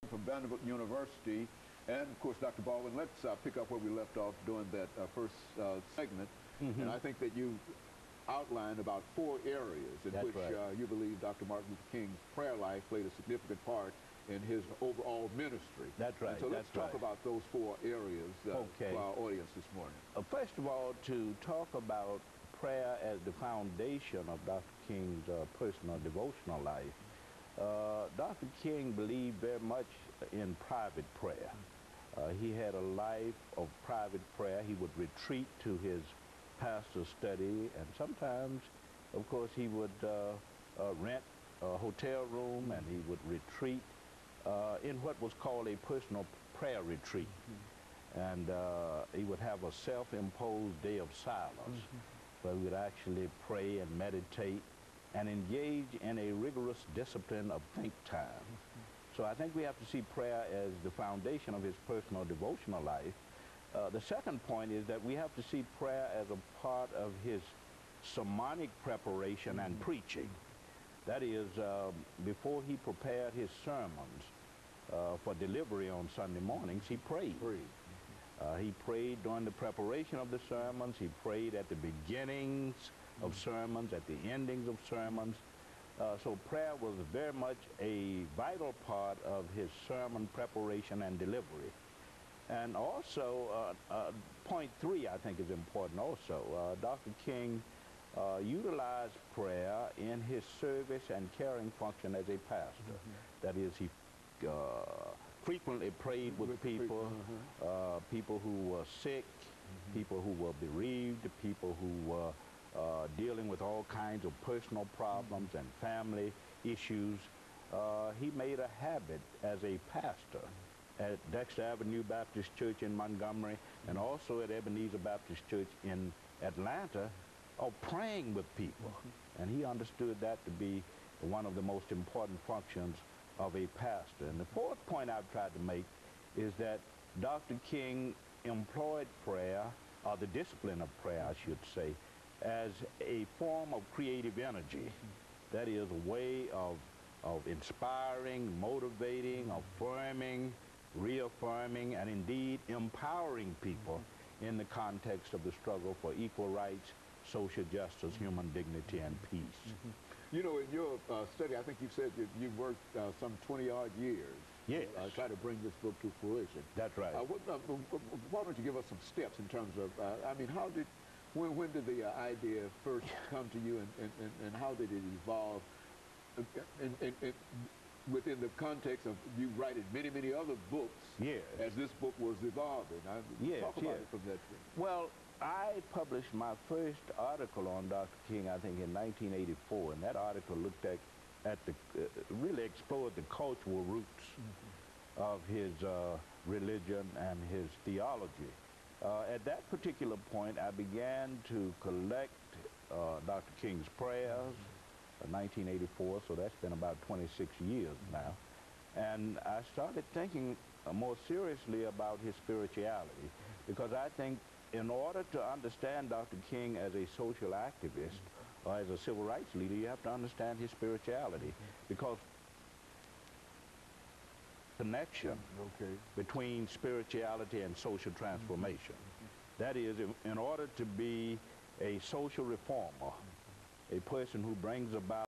From Vanderbilt University, and of course, Dr. Baldwin, let's pick up where we left off during that first segment. And I think that you outlined about 4 areas in which you believe Dr. Martin Luther King's prayer life played a significant part in his overall ministry. That's right. And so let's talk about those 4 areas for our audience this morning. First of all, to talk about prayer as the foundation of Dr. King's personal devotional life, Dr. King believed very much in private prayer. He had a life of private prayer. He would retreat to his pastor's study, and sometimes, of course, he would rent a hotel room, and he would retreat in what was called a personal prayer retreat. And he would have a self-imposed day of silence, where he would actually pray and meditate and engage in a rigorous discipline of think time. So I think we have to see prayer as the foundation of his personal devotional life. The second point is that we have to see prayer as a part of his sermonic preparation and preaching. That is, before he prepared his sermons for delivery on Sunday mornings, he prayed. He prayed during the preparation of the sermons. He prayed at the beginnings of sermons, at the endings of sermons. So prayer was very much a vital part of his sermon preparation and delivery. And also, point 3, I think, is important also. Dr. King utilized prayer in his service and caring function as a pastor. That is, he frequently prayed with people, people who were sick, people who were bereaved, people who were dealing with all kinds of personal problems and family issues. He made a habit as a pastor at Dexter Avenue Baptist Church in Montgomery and also at Ebenezer Baptist Church in Atlanta of praying with people. And he understood that to be one of the most important functions of a pastor. And the 4th point I've tried to make is that Dr. King employed prayer, or the discipline of prayer, I should say, as a form of creative energy. That is a way of inspiring, motivating, affirming, reaffirming, and indeed empowering people in the context of the struggle for equal rights, social justice, human dignity, and peace. You know, in your study, I think you said that you worked some 20-odd years. Yes. Try to bring this book to fruition. That's right. Why don't you give us some steps in terms of, I mean, how did, when did the idea first come to you, and how did it evolve within the context of you writing many, many other books as this book was evolving? Talk about it from that. Well, I published my first article on Dr. King, I think, in 1984, and that article looked at the, really explored the cultural roots of his religion and his theology. At that particular point, I began to collect Dr. King's prayers, 1984, so that's been about 26 years now. And I started thinking more seriously about his spirituality, because I think in order to understand Dr. King as a social activist or as a civil rights leader, you have to understand his spirituality, because connection between spirituality and social transformation. That is, in order to be a social reformer, a person who brings about